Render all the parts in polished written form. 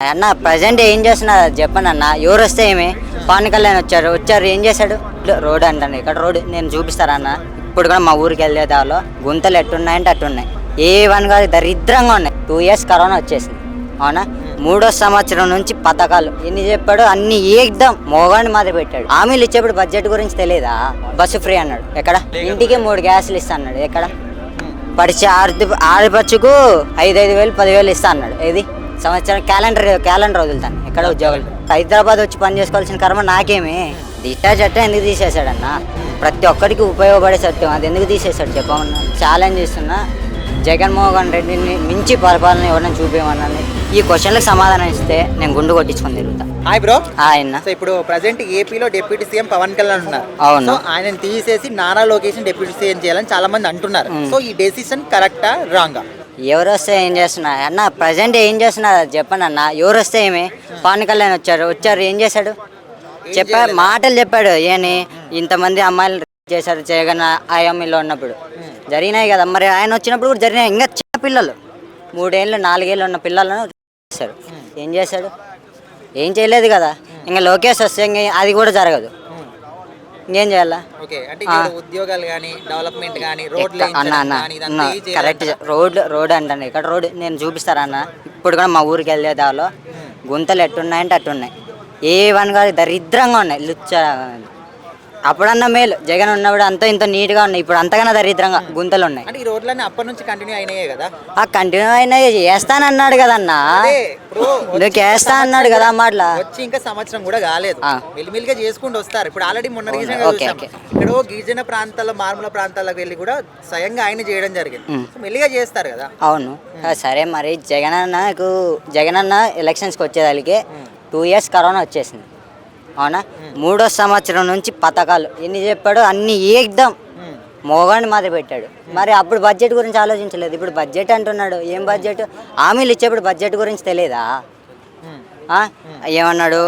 అన్న ప్రజెంట్ ఏం చేస్తున్నారు అది చెప్పండి అన్న. ఎవరు వస్తే ఏమి? పవన్ కళ్యాణ్ వచ్చారు ఏం చేశాడు? రోడ్ అంటాను, ఇక్కడ రోడ్ నేను చూపిస్తారన్న. ఇప్పుడు కూడా మా ఊరికి వెళ్ళే దాలో గుంతలు ఎట్టున్నాయంటే అట్టున్నాయి. ఏ వన్ కాదు, దరిద్రంగా ఉన్నాయి. 2 years కరోనా వచ్చేసింది, అవునా? 3వ సంవత్సరం నుంచి పథకాలు ఎన్ని చెప్పాడు, అన్ని ఏకదం మోగాన్ని మాదిరి పెట్టాడు. హామీలు ఇచ్చేప్పుడు బడ్జెట్ గురించి తెలియదా? బస్సు ఫ్రీ అన్నాడు, ఎక్కడ? ఇంటికి 3 గ్యాసులు ఇస్తా అన్నాడు, ఎక్కడ? పడిచి ఆడపచ్చుకు 5,000 10,000 ఇస్తా అన్నాడు, ఏది? సంవత్సరం క్యాలెండర్ వదులుతాను, ఎక్కడ ఉద్యోగాలు? హైదరాబాద్ వచ్చి పని చేసుకోవాల్సిన కర్మ నాకేమి? డిశ్చార్జ్ చట్టం ఎందుకు తీసేశాడన్న? ప్రతి ఒక్కరికి ఉపయోగపడే సత్యం, అది ఎందుకు తీసేశాడు చెప్పమన్నా? ఛాలెంజ్ ఇస్తున్నా, జగన్మోహన్ రెడ్డిని మించి పరిపాలన ఎవరైనా చూపించమన్నాను. ఈ క్వశ్చన్లకు సమాధానం ఇస్తే నేను గుండు కొట్టించుకొని తిరుగుతా. Hi bro. ఆయన ఇప్పుడు ప్రజెంట్ ఏపీలో డిప్యూటీ సీఎం పవన్ కళ్యాణ్ ఉన్నారు. అవును. ఆయనను తీసేసి నారా లోకేష్ డిప్యూటీ సీఎం చేయాలని చాలా మంది అంటున్నారు. సో ఈ డెసిషన్ కరెక్టా రాంగా? ఎవరు వస్తే ఏం చేస్తున్నారు అన్న? ప్రజెంట్ ఏం చేస్తున్నారు అది చెప్పండి అన్న. ఎవరు వస్తే ఏమి? పవన్ కళ్యాణ్ వచ్చారు ఏం చేశాడు? మాటలు చెప్పాడు. ఏని ఇంతమంది అమ్మాయిలు చేశారు జగన్ ఐఎంఈలో ఉన్నప్పుడు జరిగినాయి కదా. మరి ఆయన వచ్చినప్పుడు కూడా జరిగినాయి. ఇంకా చిన్న పిల్లలు 3 ఏళ్ళు 4 ఏళ్ళు ఉన్న పిల్లలను చేశారు. ఏం చేశాడు? ఏం చేయలేదు కదా. ఇంకా లోకేష్ వస్తే అది కూడా జరగదు. ఇంకేం చేయాలా? ఉద్యోగాలు కానీ డెవలప్మెంట్ కానీ అన్న కరెక్ట్. రోడ్ అంటాను, ఇక్కడ రోడ్ నేను చూపిస్తారన్న. ఇప్పుడు కూడా మా ఊరికి వెళ్ళే దాలో గుంతలు ఎట్టున్నాయంటే అట్టున్నాయి. ఏ వన్ కాదు, దరిద్రంగా ఉన్నాయి. అప్పుడన్నా మేలు, జగన్ ఉన్నప్పుడు అంత ఇంత నీట్గా ఉన్నాయి. ఇప్పుడు అంతకన్నా దరిద్రంగా గుంతలు ఉన్నాయి. ఈ రోడ్లన్నీ అప్పటి నుంచి కంటిన్యూ అయినాయి కదా. కంటిన్యూ అయినాయి, చేస్తానన్నాడు కదన్నా. నువ్వు చేస్తా అన్నాడు కదా మాటలా. వచ్చి ఇంకా సంవత్సరం కూడా కాలేదు, మెల్లిమెల్లిగా చేసుకుంటూ వస్తారు. ఇప్పుడు ఆల్రెడీ మొన్న ఇక్కడ గిరిజన ప్రాంతాల్లో మారుమూల ప్రాంతాలకు వెళ్ళి కూడా స్వయంగా ఆయన చేయడం జరిగింది. మెల్లిగా చేస్తారు కదా. అవును సరే. మరి జగన్ అన్న ఎలక్షన్స్కి వచ్చేదానికి 2 years కరోనా వచ్చేసింది, అవునా? 3వ సంవత్సరం నుంచి పథకాలు ఎన్ని చెప్పాడు, అన్ని ఏకదం మోగాన్ని మాదిరి పెట్టాడు. మరి అప్పుడు బడ్జెట్ గురించి ఆలోచించలేదు, ఇప్పుడు బడ్జెట్ అంటున్నాడు. ఏం బడ్జెట్? హామీలు ఇచ్చేప్పుడు బడ్జెట్ గురించి తెలియదా? ఏమన్నాడు?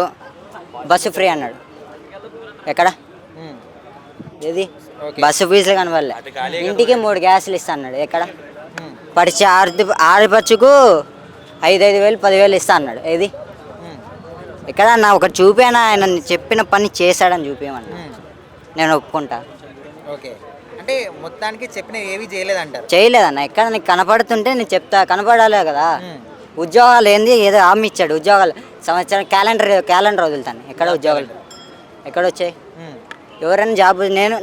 బస్సు ఫ్రీ అన్నాడు, ఎక్కడ? ఏది? బస్సు ఫీజులు కనవల్లే. ఇంటికి 3 గ్యాసులు ఇస్తా అన్నాడు, ఎక్కడ? పడిచి ఆడపచ్చుకు 5,000 10,000 ఇస్తా అన్నాడు, ఏది? ఇక్కడ నా ఒకటి చూపానా? ఆయన చెప్పిన పని చేశాడని చూపించమన్నా, నేను ఒప్పుకుంటా. ఓకే, అంటే మొత్తానికి చెప్పిన ఏవి చేయలేదంటారు? చేయలేదన్న. ఎక్కడ నీకు కనపడుతుంటే నేను చెప్తా, కనపడాలే కదా. ఉద్యోగాలు ఏంది, ఏదో హామీ ఇచ్చాడు. ఉద్యోగాలు సంవత్సరం క్యాలెండర్ వదులుతాను, ఎక్కడ ఉద్యోగాలు? ఎక్కడ వచ్చాయి? ఎవరైనా జాబ్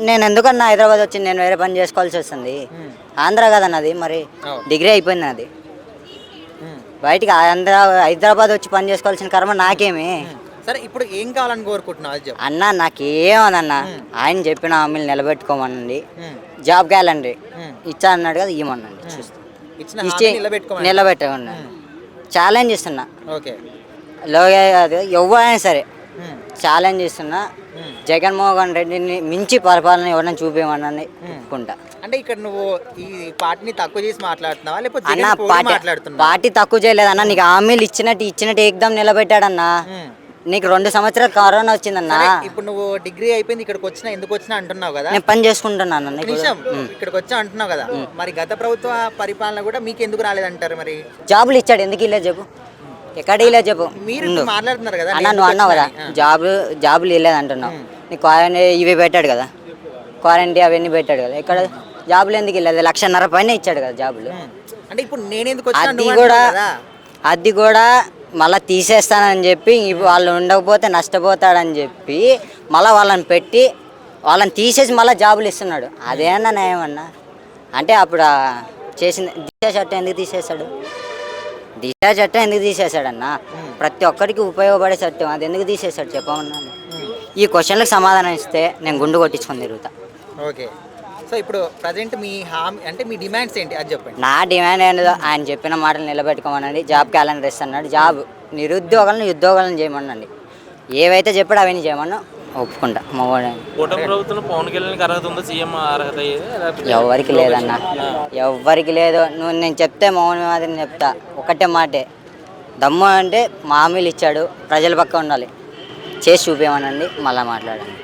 నేను ఎందుకన్నా హైదరాబాద్ వచ్చి నేను వేరే పని చేసుకోవాల్సి వస్తుంది. ఆంధ్ర కదన్నది, మరి డిగ్రీ అయిపోయింది అది. బయటికి హైదరాబాద్ వచ్చి పని చేసుకోవాల్సిన కర్మ నాకేమి? సరే, ఇప్పుడు ఏం కావాలని కోరుకుంటున్నావు అన్న? నాకేమదన్న, ఆయన చెప్పిన హామీలు నిలబెట్టుకోమనండి. జాబ్ క్యాలెండర్ ఇచ్చా అన్నాడు కదా, ఇవ్వమనండి. నిలబెట్టుకోండి. ఛాలెంజ్ ఇస్తున్నా, ఎవరైనా సరే ఛాలెంజ్ ఇస్తున్నా. జగన్మోహన్ రెడ్డిని మించి పరిపాలన ఎవరైనా చూపించమని ఒప్పుకుంటా. అంటే ఇక్కడ నువ్వు ఈ పార్టీని తక్కువ చేసి మాట్లాడుతున్నావా, లేకపోతే అన్న పార్టీ తక్కువ చేయలేదన్న. నీకు హామీలు ఇచ్చినట్టు ఏకదం నిలబెట్టాడన్నా. నీకు 2 సంవత్సరాలు కరోనా వచ్చిందన్నా. ఇప్పుడు నువ్వు డిగ్రీ అయిపోయింది, ఇక్కడికి వచ్చినా ఎందుకు వచ్చినా అంటున్నావు కదా. నేను పని చేసుకుంటున్నాను, ఇక్కడికి వచ్చా అంటున్నావు కదా. మరి గత ప్రభుత్వ పరిపాలన కూడా మీకు ఎందుకు రాలేదంటారు? మరి జాబులు ఇచ్చాడు, ఎందుకు ఇలా చెప్పు? ఎక్కడ ఇలా చెప్పు? మీరు మాట్లాడుతున్నారు కదా అన్న, నువ్వు అన్నావు కదా జాబులు ఇవ్వలేదు అంటున్నావు. నీకు క్వారంటైన్ ఇవి పెట్టాడు కదా, క్వారంటైన్ అవన్నీ పెట్టాడు కదా. ఎక్కడ జాబులు ఎందుకు ఇవ్వలేదు? 1,50,000 పైన ఇచ్చాడు కదా జాబులు. అంటే ఇప్పుడు నేను ఎందుకు అది కూడా మళ్ళీ తీసేస్తానని చెప్పి, వాళ్ళు ఉండకపోతే నష్టపోతాడని చెప్పి మళ్ళీ వాళ్ళని తీసేసి మళ్ళీ జాబులు ఇస్తున్నాడు. అదేనా న్యాయమన్నా? అంటే అప్పుడు చేసింది డిశ్చార్జ్ చట్టం ఎందుకు తీసేశాడు? డిశ్చార్జ్ చట్టం ఎందుకు తీసేశాడన్నా? ప్రతి ఒక్కరికి ఉపయోగపడే సత్యం, అది ఎందుకు తీసేశాడు చెప్పమన్నా? ఈ క్వశ్చన్లకు సమాధానం ఇస్తే నేను గుండు కొట్టించుకొని తిరుగుతా. ఓకే, సో ఇప్పుడు ప్రజెంట్ మీ హామీ అంటే మీ డిమాండ్స్ ఏంటి అది చెప్పండి. నా డిమాండ్ ఏంటో ఆయన చెప్పిన మాటలు నిలబెట్టుకోమనండి. జాబ్ క్యాలెండర్ ఇస్తున్నాడు, జాబ్ నిరుద్యోగాలను ఉద్యోగాలను చేయమనండి. ఏవైతే చెప్పాడో అవన్నీ చేయమన్నా ఒప్పుకుంటా. ఎవరికి లేదన్న, ఎవరికి లేదు. నేను చెప్తే మౌన మాదిరి చెప్తా. ఒకటే మాటే, దమ్ము అంటే హామీలు ఇచ్చాడు, ప్రజల పక్క ఉండాలి. చేసి చూపించమనండి, మళ్ళీ మాట్లాడండి.